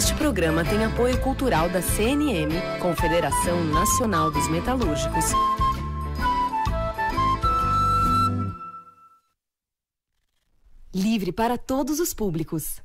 Este programa tem apoio cultural da CNM, Confederação Nacional dos Metalúrgicos. Livre para todos os públicos.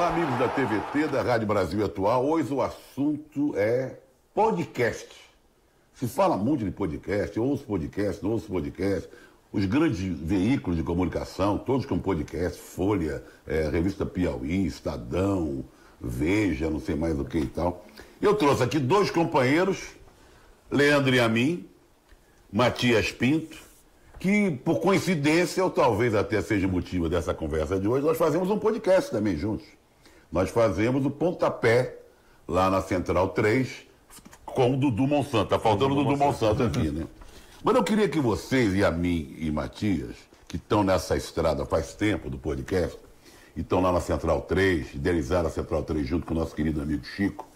Amigos da TVT, da Rádio Brasil Atual, hoje o assunto é podcast. Se fala muito de podcast, ouço podcast, os grandes veículos de comunicação, todos com podcast, Folha, Revista Piauí, Estadão, Veja, não sei mais o que e tal. Eu trouxe aqui dois companheiros, Leandro e a mim, Matias Pinto, que por coincidência, ou talvez até seja motivo dessa conversa de hoje, nós fazemos um podcast também juntos. Nós fazemos o Pontapé, lá na Central 3, com o Dudu Monsanto. Tá faltando o Dudu Monsanto aqui, né? Mas eu queria que vocês, e a mim e Matias, que estão nessa estrada faz tempo do podcast, e estão lá na Central 3, idealizaram a Central 3 junto com o nosso querido amigo Chico.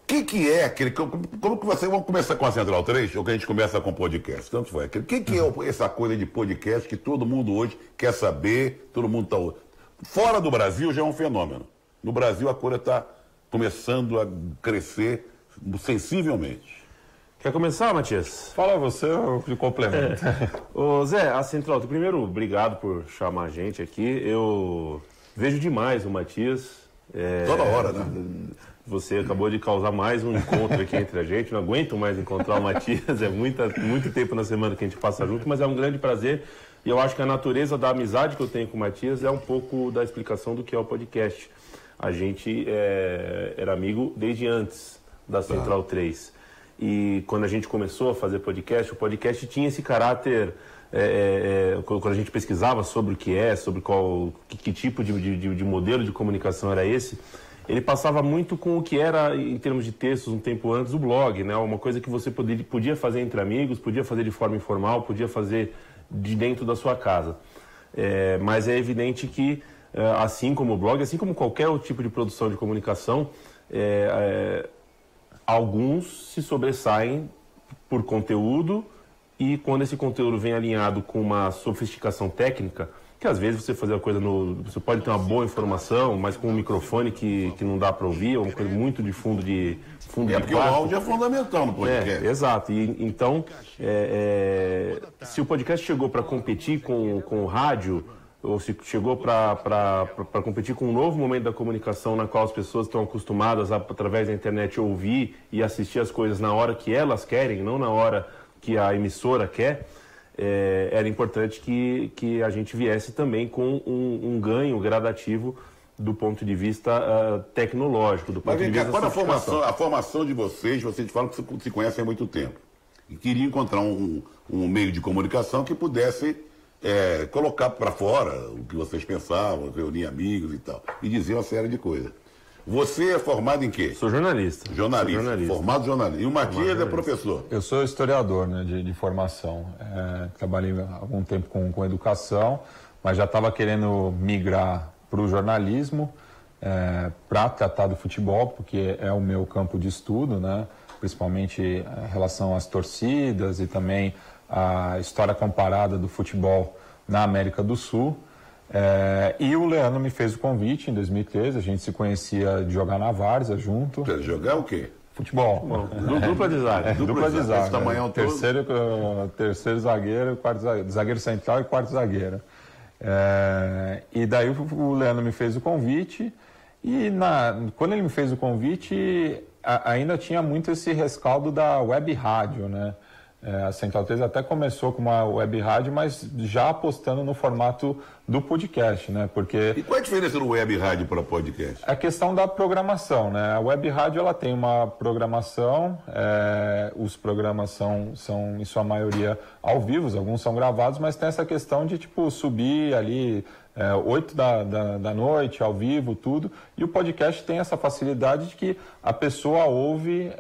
O que é aquele... Como que vocês vão começar com a Central 3 ou que a gente começa com podcast? Tanto foi. O que é essa coisa de podcast que todo mundo hoje quer saber, todo mundo está... Fora do Brasil já é um fenômeno. No Brasil a coisa está começando a crescer sensivelmente. Quer começar, Matias? Fala você, eu te complemento. Ô Zé, a Central, primeiro, obrigado por chamar a gente aqui. Eu vejo demais o Matias. Toda hora, né? Você acabou de causar mais um encontro aqui entre a gente. Não aguento mais encontrar o Matias. É muito tempo na semana que a gente passa junto, mas é um grande prazer. E eu acho que a natureza da amizade que eu tenho com o Matias é um pouco da explicação do que é o podcast. A gente era amigo desde antes da Central 3. E quando a gente começou a fazer podcast, o podcast tinha esse caráter... quando a gente pesquisava sobre o que sobre que tipo de modelo de comunicação era esse, ele passava muito com o que era, em termos de textos, um tempo antes, o blog, né? Uma coisa que você podia fazer entre amigos, podia fazer de forma informal, podia fazer de dentro da sua casa. Mas é evidente que, assim como o blog, assim como qualquer outro tipo de produção de comunicação, alguns se sobressaem por conteúdo, e quando esse conteúdo vem alinhado com uma sofisticação técnica, que às vezes você fazer a coisa você pode ter uma boa informação, mas com um microfone que não dá para ouvir, ou uma coisa muito de fundo de porque o áudio é fundamental no podcast. Exato. E, então, se o podcast chegou para competir com o rádio, ou se chegou para competir com um novo momento da comunicação na qual as pessoas estão acostumadas através da internet, ouvir e assistir as coisas na hora que elas querem, não na hora que a emissora quer, era importante que a gente viesse também com um ganho gradativo do ponto de vista tecnológico, do ponto de vista qual a formação de vocês falam que se conhecem há muito tempo e queriam encontrar um meio de comunicação que pudesse colocar para fora o que vocês pensavam, reunir amigos e tal, e dizer uma série de coisas. Você é formado em quê? Sou jornalista. Formado jornalista. E o Matias é professor? Eu sou historiador, né, de formação. Trabalhei há algum tempo com educação, mas já estava querendo migrar para o jornalismo, para tratar do futebol, porque é o meu campo de estudo, né, principalmente em relação às torcidas e também a história comparada do futebol na América do Sul. E o Leandro me fez o convite em 2013, a gente se conhecia de jogar na várzea junto. Jogar o quê? Futebol. Dupla de zaga. Dupla de zaga. Esse tamanhão todo. Terceiro zagueiro, zagueiro central e quarto zagueiro. E daí o Leandro me fez o convite e quando ele me fez o convite ainda tinha muito esse rescaldo da web rádio, né? A Central 3 até começou com uma web rádio, mas já apostando no formato do podcast, né? Porque... E qual é a diferença do web rádio para podcast? A questão da programação, né? A web rádio ela tem uma programação, os programas são em sua maioria ao vivo, alguns são gravados, mas tem essa questão de tipo subir ali 8 da noite, ao vivo, tudo. E o podcast tem essa facilidade de que a pessoa ouve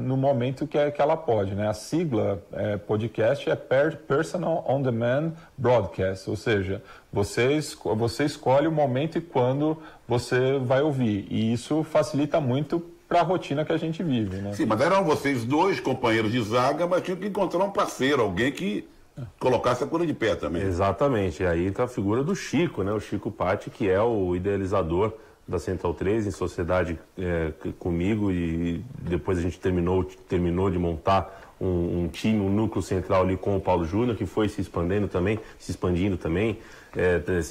no momento que ela pode, né? A sigla podcast é Personal On Demand Broadcast, ou seja, você escolhe o momento e quando você vai ouvir. E isso facilita muito para a rotina que a gente vive, né? Sim, mas eram vocês dois companheiros de zaga, mas tinham que encontrar um parceiro, alguém que colocasse a coisa de pé também. Exatamente, e aí está a figura do Chico, né? O Chico Patti, que é o idealizador da Central 3, em sociedade comigo, e depois a gente terminou de montar um time, um núcleo central ali com o Paulo Júnior, que foi se expandindo também. Se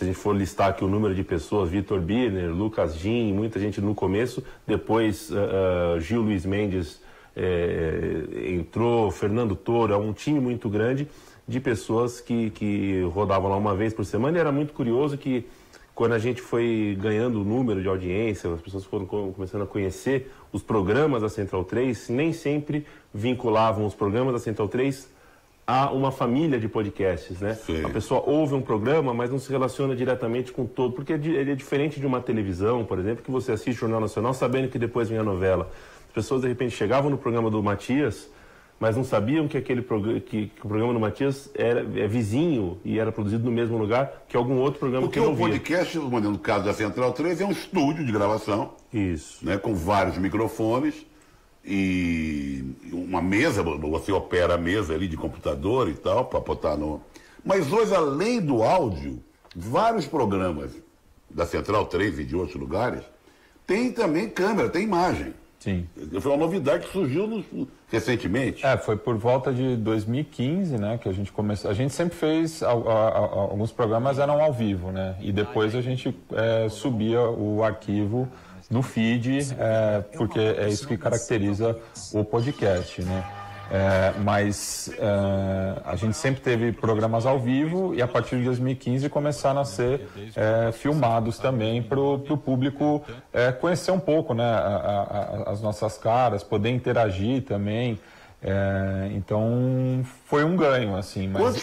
a gente for listar aqui o número de pessoas, Vitor Birner, Lucas Gin, muita gente no começo, depois Gil Luiz Mendes entrou, Fernando Toro, é um time muito grande de pessoas que rodavam lá uma vez por semana, e era muito curioso que quando a gente foi ganhando o número de audiência, as pessoas foram começando a conhecer os programas da Central 3, nem sempre vinculavam os programas da Central 3 a uma família de podcasts, né? Sim. A pessoa ouve um programa, mas não se relaciona diretamente com todo, porque ele é diferente de uma televisão, por exemplo, que você assiste o Jornal Nacional sabendo que depois vem a novela. As pessoas, de repente, chegavam no programa do Matias, mas não sabiam que que o programa do Matias é vizinho e era produzido no mesmo lugar que algum outro programa Porque que eu o via. podcast, no caso da Central 3, é um estúdio de gravação. Isso. Né, com vários microfones e uma mesa, você opera a mesa ali de computador e tal, para botar no... Mas hoje, além do áudio, vários programas da Central 3 e de outros lugares, tem também câmera, tem imagem. Sim. Foi uma novidade que surgiu recentemente. Foi por volta de 2015, né, que a gente começou. A gente sempre fez, alguns programas eram ao vivo, né, e depois a gente subia o arquivo no feed, porque é isso que caracteriza o podcast, né. Mas a gente sempre teve programas ao vivo e a partir de 2015 começaram a ser filmados também para o público conhecer um pouco, né, as nossas caras, poder interagir também. Então foi um ganho, assim. Mas,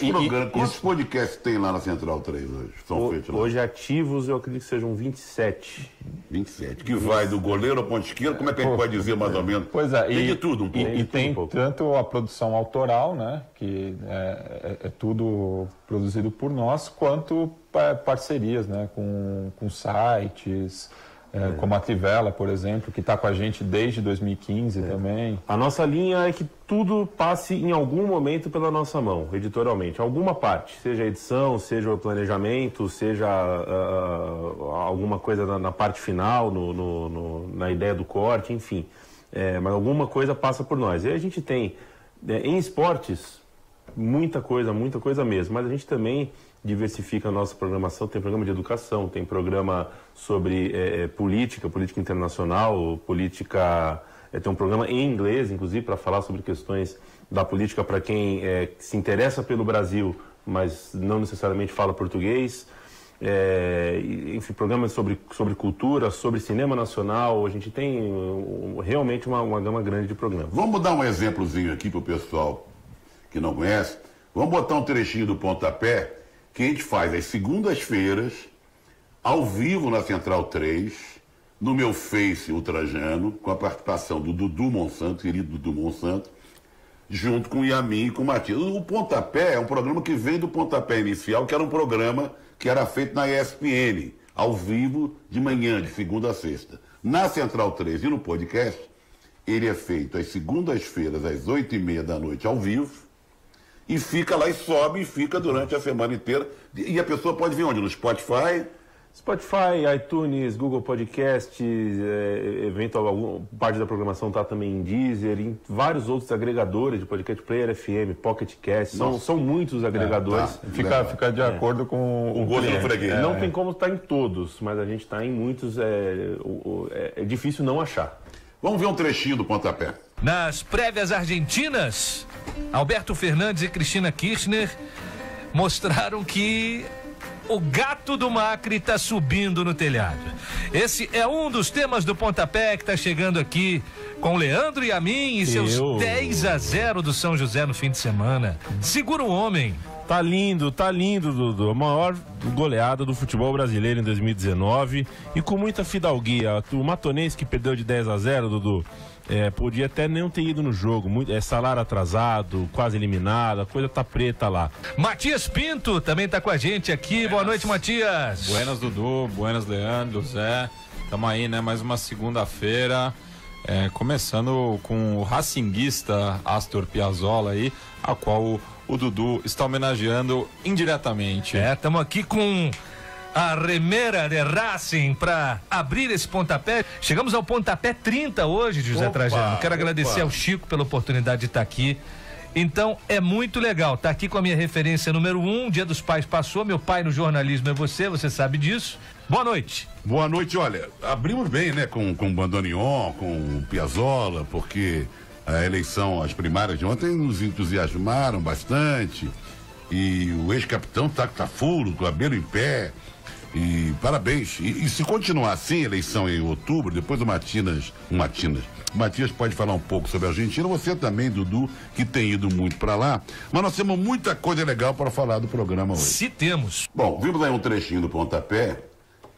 quantos podcasts tem lá na Central 3 hoje? São feitos lá? Hoje ativos eu acredito que sejam 27. 27. Que vai do goleiro ao ponto esquerdo, como é que a gente pode dizer mais ou menos? Pois é, tem de tudo um pouco. E tem tanto a produção autoral, né, que é tudo produzido por nós, quanto parcerias, né, com sites, como a Trivela, por exemplo, que está com a gente desde 2015 também. A nossa linha é que tudo passe em algum momento pela nossa mão, editorialmente. Alguma parte, seja a edição, seja o planejamento, seja alguma coisa na parte final, na ideia do corte, enfim. Mas alguma coisa passa por nós. E a gente tem, em esportes, muita coisa mesmo, mas a gente também diversifica a nossa programação, tem programa de educação, tem programa sobre política internacional, política... tem um programa em inglês, inclusive, para falar sobre questões da política para quem se interessa pelo Brasil, mas não necessariamente fala português. Enfim, programas sobre cultura, sobre cinema nacional. A gente tem realmente uma gama grande de programas. Vamos dar um exemplozinho aqui para o pessoal que não conhece. Vamos botar um trechinho do Pontapé, que a gente faz às segundas-feiras, ao vivo na Central 3, no meu Face Ultrajano, com a participação do Dudu Monsanto, querido Dudu Monsanto, junto com o Yamin e com o Matias. O Pontapé é um programa que vem do Pontapé Inicial, que era um programa que era feito na ESPN, ao vivo, de manhã, de segunda a sexta. Na Central 3 e no podcast, ele é feito às segundas-feiras, às 8h30 da noite, ao vivo, e fica lá e sobe e fica durante a semana inteira. E a pessoa pode ver onde? No Spotify? Spotify, iTunes, Google Podcasts, parte da programação está também em Deezer, em vários outros agregadores de podcast, Player FM, Pocket Cast, são muitos agregadores. Fica de acordo com o gosto do freguês. Não tem como estar em todos, mas a gente está em muitos, é difícil não achar. Vamos ver um trechinho do Pontapé. Nas prévias argentinas, Alberto Fernandes e Cristina Kirchner mostraram que o gato do Macri está subindo no telhado. Esse é um dos temas do Pontapé que está chegando aqui com Leandro e Yamin e seus 10-0 do São José no fim de semana. Segura o homem. Tá lindo, Dudu. A maior goleada do futebol brasileiro em 2019 e com muita fidalguia. O Matonense que perdeu de 10-0, Dudu, podia até não ter ido no jogo. Salário atrasado, quase eliminado, a coisa tá preta lá. Matias Pinto também tá com a gente aqui. Boa noite, Matias. Buenas, Dudu. Buenas, Leandro, Zé. Tamo aí, né? Mais uma segunda-feira. Começando com o racinguista Astor Piazzolla aí, a qual o Dudu está homenageando indiretamente. Estamos aqui com a remera de Racing para abrir esse pontapé. Chegamos ao pontapé 30 hoje, José Trajano. Quero agradecer ao Chico pela oportunidade de estar aqui. Então, é muito legal. Tá aqui com a minha referência número 1. Dia dos Pais passou. Meu pai no jornalismo é você sabe disso. Boa noite. Boa noite. Olha, abrimos bem, né, com o Bandoneon, com o Piazzolla, porque a eleição, as primárias de ontem nos entusiasmaram bastante. E o ex-capitão tá full, com o cabelo em pé. E parabéns. E se continuar assim, eleição em outubro, depois o Matias pode falar um pouco sobre a Argentina. Você também, Dudu, que tem ido muito para lá. Mas nós temos muita coisa legal para falar do programa hoje. Se temos. Bom, vimos aí um trechinho do pontapé.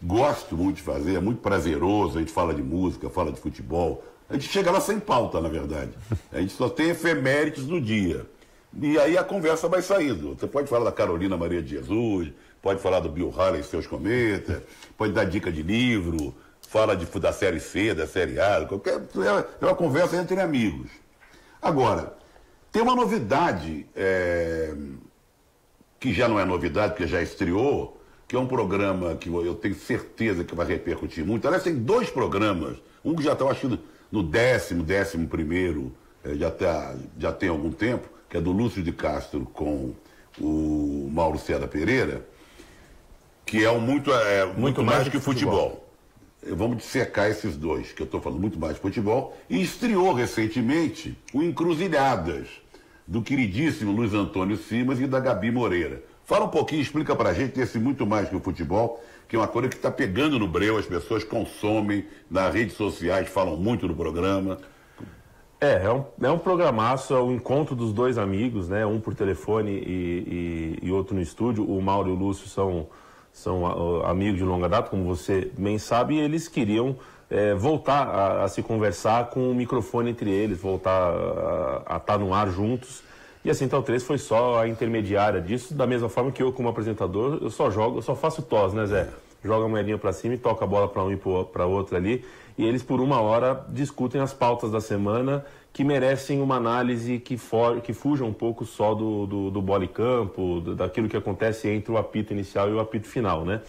Gosto muito de fazer, é muito prazeroso. A gente fala de música, fala de futebol. A gente chega lá sem pauta, na verdade. A gente só tem efemérides do dia. E aí a conversa vai saindo. Você pode falar da Carolina Maria de Jesus, pode falar do Bill Haley e seus cometas, pode dar dica de livro, fala da Série C, da Série A, é uma conversa entre amigos. Agora, tem uma novidade, que já não é novidade, porque já estreou, que é um programa que eu tenho certeza que vai repercutir muito. Aliás, tem 2 programas, um que já está, acho que no 11º, já tem algum tempo, que é do Lúcio de Castro com o Mauro César Pereira, que é muito mais que futebol. Vamos dissecar esses 2, que eu estou falando muito mais de futebol. E estreou recentemente o Encruzilhadas, do queridíssimo Luiz Antônio Simas e da Gabi Moreira. Fala um pouquinho, explica pra gente desse muito mais que o futebol, que é uma coisa que está pegando no breu, as pessoas consomem, nas redes sociais falam muito do programa. É um programaço, é o encontro dos 2 amigos, né? Um por telefone e outro no estúdio. O Mauro e o Lúcio são amigos de longa data, como você bem sabe, e eles queriam voltar a se conversar com o microfone entre eles, voltar a estar no ar juntos. E a Central 3 foi só a intermediária disso, da mesma forma que eu, como apresentador, eu só faço tos, né, Zé? Joga a moedinha pra cima e toca a bola pra um e pra outro ali. E eles, por 1 hora, discutem as pautas da semana que merecem uma análise que fuja um pouco só do bola e campo, daquilo que acontece entre o apito inicial e o apito final, né?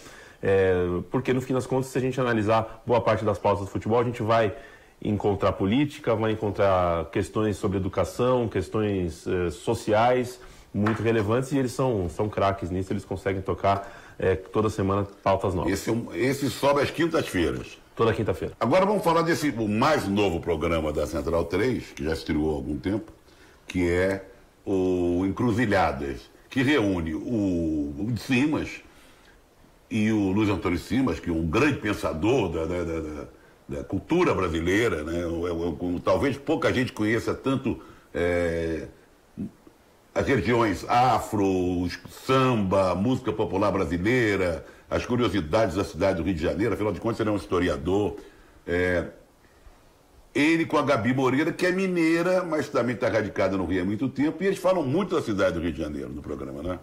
Porque, no fim das contas, se a gente analisar boa parte das pautas do futebol, a gente vai encontrar política, vai encontrar questões sobre educação, questões sociais muito relevantes, e eles são craques nisso, eles conseguem tocar toda semana pautas novas. Esse sobe às quintas-feiras. Toda quinta-feira. Agora vamos falar o mais novo programa da Central 3, que já estreou há algum tempo, que é o Encruzilhadas, que reúne o Simas e o Luiz Antônio Simas, que é um grande pensador da cultura brasileira, né? Talvez pouca gente conheça tanto as regiões afro, samba, música popular brasileira, as curiosidades da cidade do Rio de Janeiro. Afinal de contas, ele é um historiador. Ele com a Gabi Moreira, que é mineira, mas também está radicada no Rio há muito tempo, e eles falam muito da cidade do Rio de Janeiro no programa, né?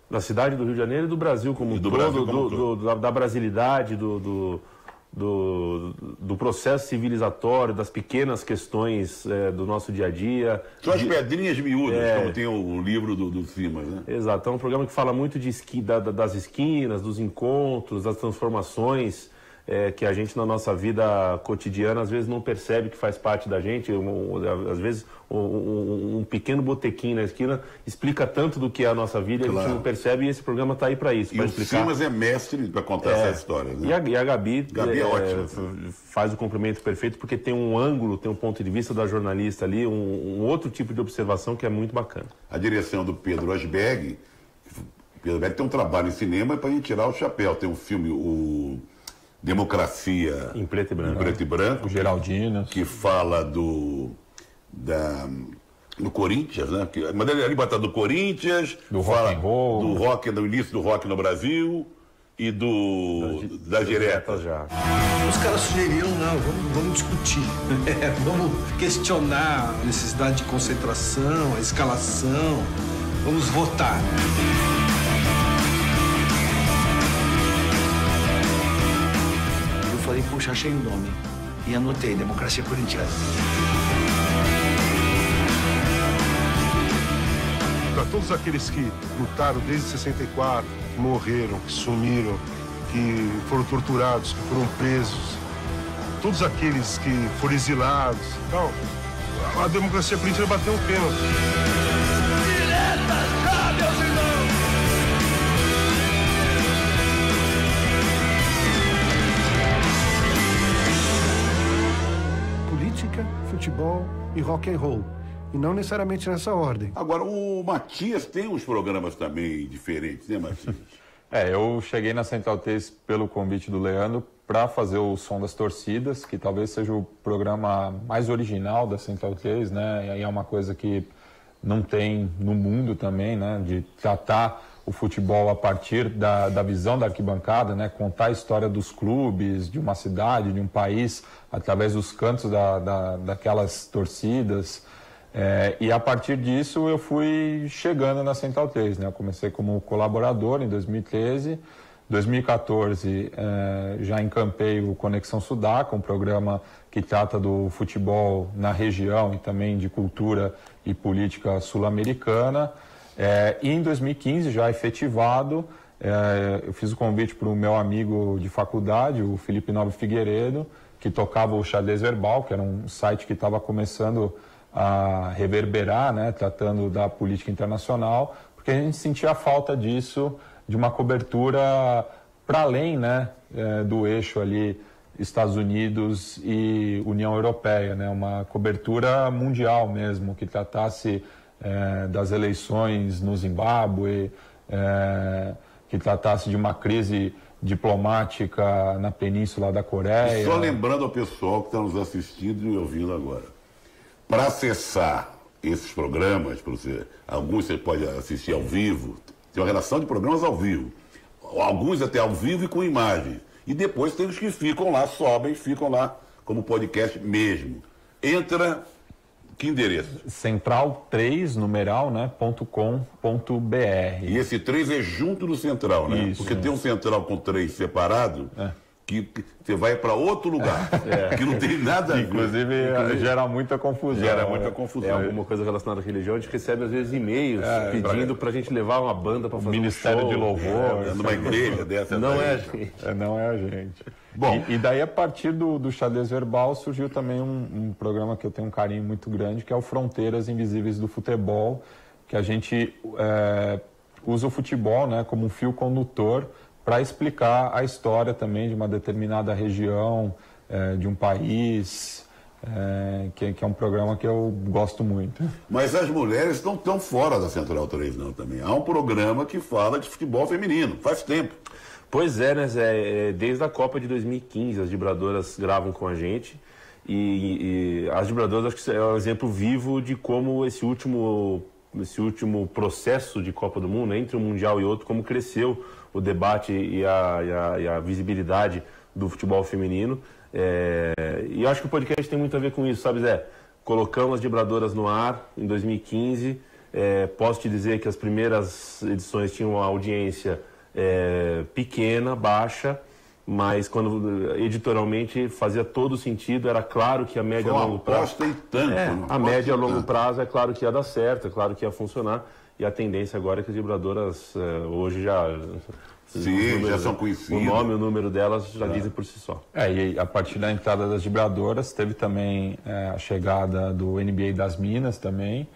Da cidade do Rio de Janeiro e do Brasil como um todo, da brasilidade, do processo civilizatório, das pequenas questões do nosso dia a dia. São as pedrinhas miúdas, como tem o livro do Simas, né? Exato, é um programa que fala muito das esquinas, dos encontros, das transformações que a gente na nossa vida cotidiana às vezes não percebe que faz parte da gente. Às vezes um pequeno botequim na esquina explica tanto do que é a nossa vida, claro. A gente não percebe, e esse programa está aí para isso. E o Simas é mestre para contar essa história, né? E a Gabi é ótima, faz o complemento perfeito, porque tem um ângulo, tem um ponto de vista da jornalista ali, um outro tipo de observação que é muito bacana. A direção do Pedro Asberg tem um trabalho em cinema para a gente tirar o chapéu. Tem um filme, o Democracia em preto e branco, o Geraldino, que fala no Corinthians, né? Mas ele bota do Corinthians, do rock and roll, do rock, do início do rock no Brasil e das diretas já. Os caras sugeriram, não, vamos discutir, vamos questionar a necessidade de concentração, a escalação, vamos votar. Eu falei, puxa, achei um nome e anotei, Democracia Corintiana. Para todos aqueles que lutaram desde 64, que morreram, que sumiram, que foram torturados, que foram presos, todos aqueles que foram exilados, então, a democracia corintiana bateu um pênalti. Diretas já, meus irmãos! Política, futebol e rock and roll. E não necessariamente nessa ordem. Agora, o Matias tem uns programas também diferentes, né, Matias? Eu cheguei na Central 3 pelo convite do Leandro para fazer o Som das Torcidas, que talvez seja o programa mais original da Central 3, né? E é uma coisa que não tem no mundo também, né? De tratar o futebol a partir da visão da arquibancada, né? Contar a história dos clubes, de uma cidade, de um país, através dos cantos daquelas torcidas. E a partir disso eu fui chegando na Central 3, né? Eu comecei como colaborador em 2013, 2014 já encampei o Conexão Sudaca, um programa que trata do futebol na região e também de cultura e política sul-americana. E em 2015, já efetivado, eu fiz o convite para o meu amigo de faculdade, o Felipe Nobre Figueiredo, que tocava o Xadrez Verbal, que era um site que estava começando a reverberar, né, tratando da política internacional, porque a gente sentia a falta disso, de uma cobertura para além, né, do eixo ali Estados Unidos e União Europeia, né, uma cobertura mundial mesmo, que tratasse das eleições no Zimbábue, que tratasse de uma crise diplomática na Península da Coreia. E só lembrando ao pessoal que está nos assistindo e ouvindo agora, para acessar esses programas, alguns você pode assistir ao vivo, tem uma relação de programas ao vivo, alguns até ao vivo e com imagem, e depois tem os que ficam lá, ficam lá como podcast mesmo. Entra, que endereço? Central3, numeral, né, .com.br. E esse 3 é junto do Central, né? Isso, porque tem um Central com 3 separado, que você vai para outro lugar, que não tem nada a ver. Inclusive, gera muita confusão. Gera muita confusão. Alguma coisa relacionada à religião, a gente recebe às vezes e-mails pedindo pra gente levar uma banda para fazer Ministério um show. de Louvor. Numa igreja dessa. Não é a gente. Não é a gente. Bom, e daí, a partir do Xadrez Verbal, surgiu também um programa que eu tenho um carinho muito grande, que é o Fronteiras Invisíveis do Futebol, que a gente usa o futebol, né, como um fio condutor para explicar a história também de uma determinada região, de um país, que é um programa que eu gosto muito. Mas as mulheres não estão fora da Central 3, não, também. Há um programa que fala de futebol feminino, faz tempo. Pois é, né, Zé? Desde a Copa de 2015, as vibradoras gravam com a gente. E as vibradoras, acho que é um exemplo vivo de como esse último processo de Copa do Mundo, entre um Mundial e outro, como cresceu o debate e a visibilidade do futebol feminino. E eu acho que o podcast tem muito a ver com isso, sabe, Zé? Colocamos as vibradoras no ar em 2015. Posso te dizer que as primeiras edições tinham uma audiência pequena, baixa, mas quando editorialmente fazia todo sentido, era claro que a média a longo prazo... Aposta em tanto. A média a longo prazo é claro que ia dar certo, é claro que ia funcionar, e a tendência agora é que as vibradoras hoje já... Sim, já são conhecidas. O nome e o número delas já dizem por si só. E a partir da entrada das vibradoras, teve também a chegada do NBA das Minas também,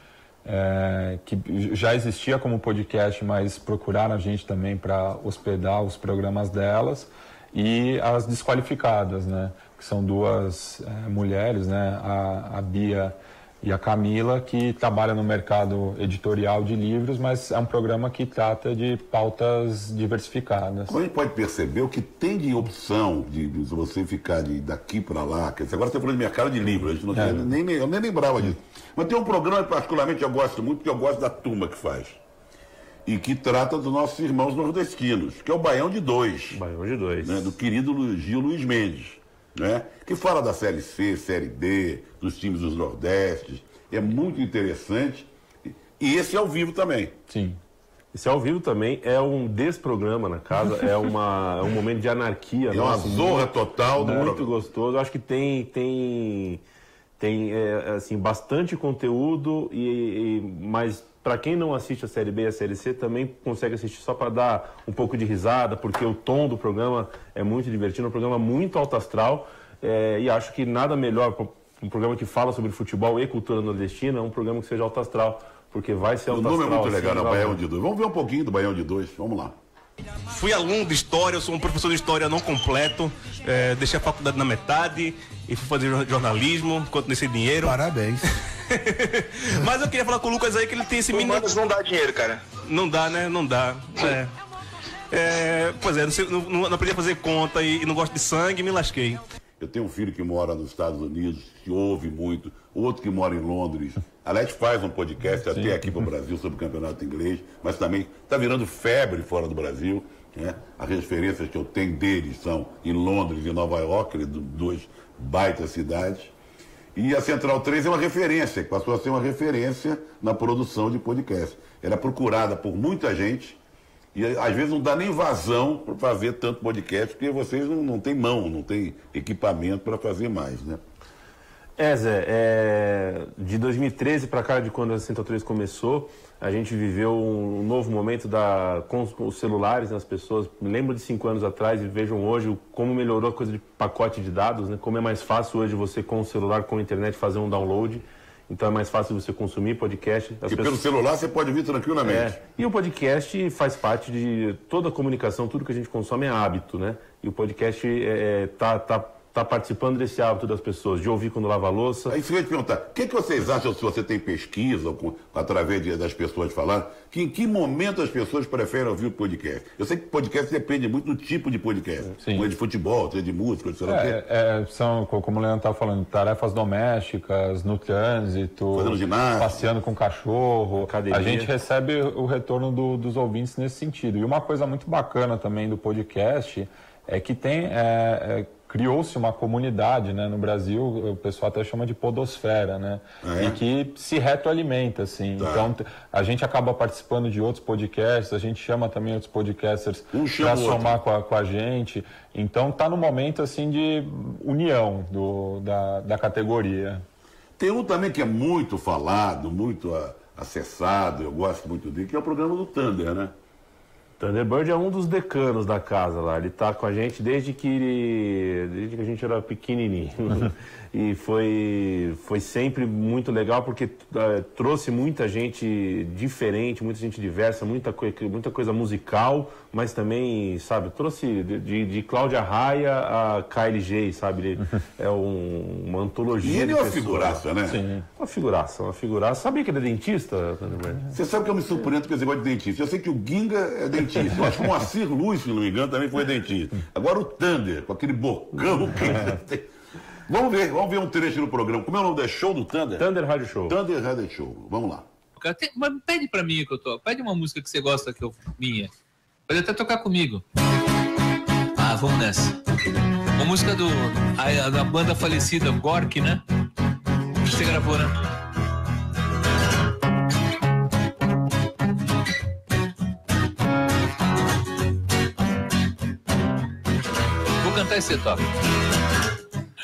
que já existia como podcast, mas procuraram a gente também para hospedar os programas delas, e as desqualificadas, né, que são duas mulheres, né, a Bia e a Camila, que trabalha no mercado editorial de livros, mas é um programa que trata de pautas diversificadas. Como a gente pode perceber, o que tem de opção de você ficar daqui para lá, quer dizer, agora você está falando de mercado de livros, a gente não eu nem lembrava disso. Mas tem um programa que particularmente eu gosto muito, porque eu gosto da turma que faz. E que trata dos nossos irmãos nordestinos, que é o Baião de Dois. Baião de Dois. Né, do querido Gil Luiz Mendes, né, que fala da Série C, Série D, dos times dos Nordestes. É muito interessante. E esse é ao vivo também. Sim. Esse ao vivo também é um desprograma na casa, é um momento de anarquia. É uma zorra total do muito gostoso. Eu acho que tem assim, bastante conteúdo, mas para quem não assiste a Série B e a Série C também consegue assistir só para dar um pouco de risada, porque o tom do programa é muito divertido, é um programa muito alto astral, e acho que nada melhor um programa que fala sobre futebol e cultura nordestina, é um programa que seja alto astral, porque vai ser alto astral. O nome é muito legal, né? Baião de Dois. Vamos ver um pouquinho do Baião de Dois, vamos lá. Fui aluno de História, eu sou um professor de História não completo, deixei a faculdade na metade e fui fazer jornalismo, enquanto nesse dinheiro. Parabéns. Mas eu queria falar com o Lucas aí que ele tem esse menino. Não dá dinheiro, cara. Não dá, né? Não dá. Pois é, não aprendi a fazer conta e não gosto de sangue, me lasquei. Eu tenho um filho que mora nos Estados Unidos, que ouve muito, outro que mora em Londres. Aliás, faz um podcast até aqui para o Brasil sobre o campeonato inglês, mas também está virando febre fora do Brasil. Né? As referências que eu tenho deles são em Londres e Nova York, duas baitas cidades. E a Central 3 é uma referência, que passou a ser uma referência na produção de podcast. Ela é procurada por muita gente e às vezes não dá nem vazão para fazer tanto podcast, porque vocês não têm mão, não têm equipamento para fazer mais, né? Zé, de 2013 para cá, de quando a Central 3 começou, a gente viveu um novo momento com os celulares, né, as pessoas. Me lembro de 5 anos atrás e vejam hoje como melhorou a coisa de pacote de dados, né? Como é mais fácil hoje você com o celular, com a internet, fazer um download. Então é mais fácil você consumir podcast. Porque pelo celular você pode vir tranquilamente. E o podcast faz parte de toda a comunicação, tudo que a gente consome é hábito, né? E o podcast tá participando desse hábito das pessoas, de ouvir quando lava a louça. Aí você vai te perguntar, o que vocês acham, se você tem pesquisa, ou através das pessoas falando, que em que momento as pessoas preferem ouvir o podcast? Eu sei que podcast depende muito do tipo de podcast. Sim. De futebol, de música, sei lá o quê. São, como o Leandro estava falando, tarefas domésticas, no trânsito, fazendo ginástica, passeando com o cachorro. Academia. A gente recebe o retorno dos ouvintes nesse sentido. E uma coisa muito bacana também do podcast é que criou-se uma comunidade, né, no Brasil, o pessoal até chama de podosfera, né, e que se retroalimenta, assim. Tá. Então, a gente acaba participando de outros podcasts, a gente chama também outros podcasters para somar com a gente. Então, tá no momento, assim, de união da categoria. Tem um também que é muito falado, muito acessado, eu gosto muito dele, que é o programa do Thunder, né? Thunderbird é um dos decanos da casa lá, ele tá com a gente desde que a gente era pequenininho. E foi sempre muito legal porque trouxe muita gente diferente, muita gente diversa, muita coisa musical, mas também, sabe, trouxe de Cláudia Raia a KLJ, sabe? É uma antologia. E ele é uma figuraça, né? Sim. Uma figuraça. Sabia que ele é dentista, Thunderbird? Você sabe que eu me surpreendo com esse negócio de dentista. Eu sei que o Ginga é dentista. Eu acho que o Moacir Luiz, se não me engano, também foi dentista. Agora o Thunder, com aquele bocão que... Vamos ver um trecho do programa. Como é o nome? É Show do Thunder? Thunder Radio Show. Thunder Radio Show. Vamos lá. Mas pede pra mim que eu tô. Pede uma música que você gosta minha. Pode até tocar comigo. Vamos nessa. Uma música da banda falecida, Gork, né? Você gravou, né? Vou cantar esse toque.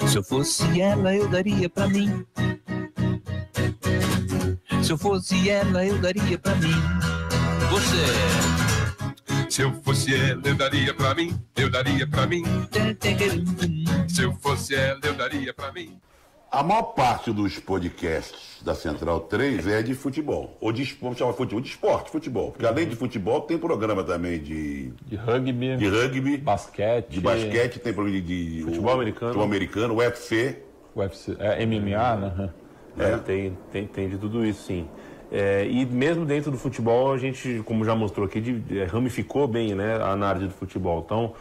Se eu fosse ela, eu daria pra mim. Se eu fosse ela, eu daria pra mim. Você. Se eu fosse ela, eu daria pra mim. Eu daria pra mim. Se eu fosse ela, eu daria pra mim. A maior parte dos podcasts da Central 3 é de futebol. Ou vamos chamar futebol, de esporte, futebol. Porque além de futebol, tem programa também de rugby. De rugby. Basquete. De basquete, tem programa de futebol americano. Futebol americano, UFC. UFC, MMA, né? Tem de tudo isso, sim. E mesmo dentro do futebol, a gente, como já mostrou aqui, ramificou bem, né, a análise do futebol. Então,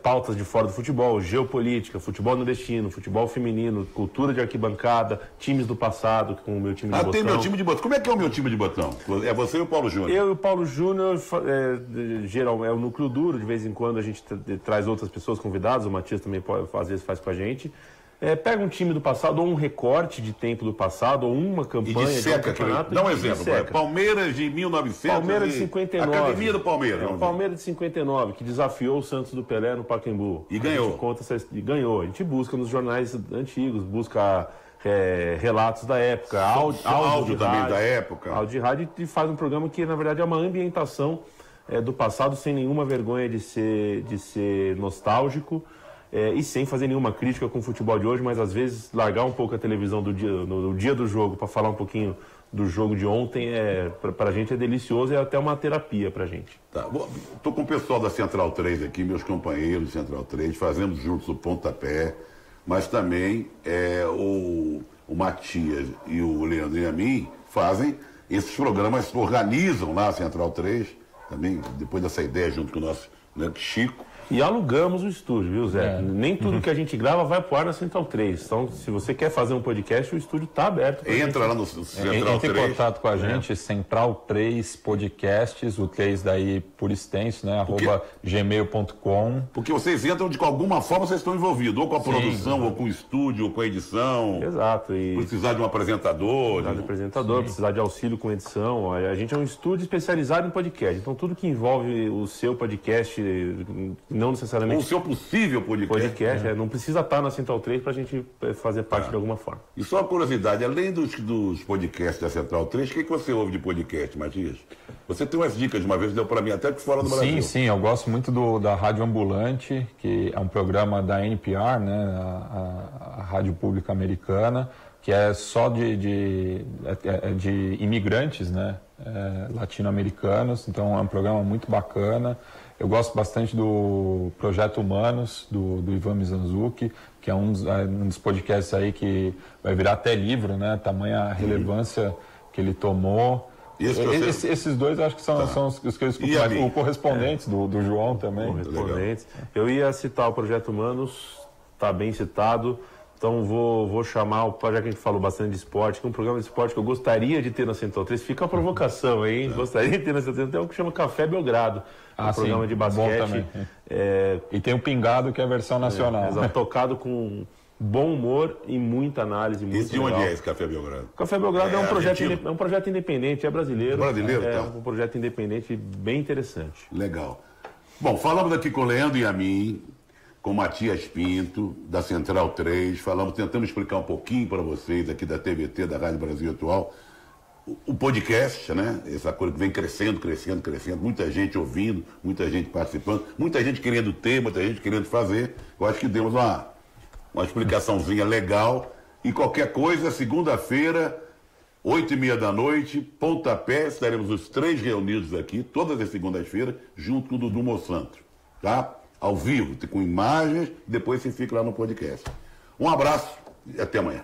pautas de fora do futebol, geopolítica, futebol nordestino, futebol feminino, cultura de arquibancada, times do passado, com o meu time de botão. Tem meu time de botão. Como é que é o meu time de botão? É você e o Paulo Júnior? Eu e o Paulo Júnior, geral, é o núcleo duro, de vez em quando a gente traz outras pessoas convidadas, o Matias também às vezes faz com a gente. Pega um time do passado, ou um recorte de tempo do passado, ou uma campanha de um campeonato. Dá um exemplo, Palmeiras de 1900. Palmeiras de 59. Academia do Palmeiras. O Palmeiras de 59, que desafiou o Santos do Pelé no Pacaembu. E ganhou. Ganhou. A gente busca nos jornais antigos, busca relatos da época, áudio também rádio, da época. Áudio de rádio, e faz um programa que, na verdade, é uma ambientação do passado, sem nenhuma vergonha de ser nostálgico. E sem fazer nenhuma crítica com o futebol de hoje, mas às vezes largar um pouco a televisão no dia do jogo para falar um pouquinho do jogo de ontem, pra gente é delicioso e é até uma terapia pra gente. Tá, tô com o pessoal da Central 3 aqui, meus companheiros de Central 3, fazemos juntos o Pontapé, mas também o Matias e o Leandro e a mim fazem esses programas, organizam lá a Central 3, também depois dessa ideia junto com o nosso Chico. E alugamos o estúdio, viu, Zé? Nem tudo que a gente grava vai pro ar na Central 3. Então, se você quer fazer um podcast, o estúdio tá aberto. Entra lá no Central 3. Entre em contato com a gente, Central 3 Podcasts, o 3 daí por extenso, né? @gmail.com. Porque vocês entram de alguma forma, vocês estão envolvidos, ou com a produção, ou com o estúdio, ou com a edição. Exato. E precisar de um apresentador. Precisar de auxílio com edição. A gente é um estúdio especializado em podcast. Então, tudo que envolve o seu podcast, não necessariamente... Ou o seu possível podcast. Não precisa estar na Central 3 para a gente fazer parte de alguma forma. E só uma curiosidade, além dos podcasts da Central 3, o que você ouve de podcast, Matias? Você tem umas dicas de uma vez, deu para mim até que fora do Brasil. Sim, eu gosto muito da Rádio Ambulante, que é um programa da NPR, né, a Rádio Pública Americana, que é só de imigrantes, né, latino-americanos, então é um programa muito bacana. Eu gosto bastante do Projeto Humanos, do Ivan Mizanzuki, que é um dos podcasts aí que vai virar até livro, né? Tamanha relevância que ele tomou. Esses dois eu acho que são os que eu escuto mais. O Correspondentes, do João também. Correspondentes. Eu ia citar o Projeto Humanos, está bem citado. Então vou chamar, já que a gente falou bastante de esporte, que é um programa de esporte que eu gostaria de ter na Central 3. Fica a provocação aí, hein? Gostaria de ter na Central 3. Tem um que chama Café Belgrado, um programa de basquete. E tem o Pingado, que é a versão nacional. Tocado com bom humor e muita análise. Muito de onde é esse Café Belgrado? Café Belgrado é um projeto independente, é brasileiro. Um projeto independente bem interessante. Legal. Bom, falamos aqui com o Leandro e a mim, com Matias Pinto, da Central 3, tentamos explicar um pouquinho para vocês aqui da TVT, da Rádio Brasil Atual, o podcast, né? Essa coisa que vem crescendo, muita gente ouvindo, muita gente participando, muita gente querendo ter, muita gente querendo fazer. Eu acho que demos uma explicaçãozinha legal. E qualquer coisa, segunda-feira, 20h30 da noite, Pontapé, estaremos os 3 reunidos aqui, todas as segundas-feiras, junto com o Dudu Monsanto, tá? Ao vivo, com imagens, depois você fica lá no podcast. Um abraço e até amanhã.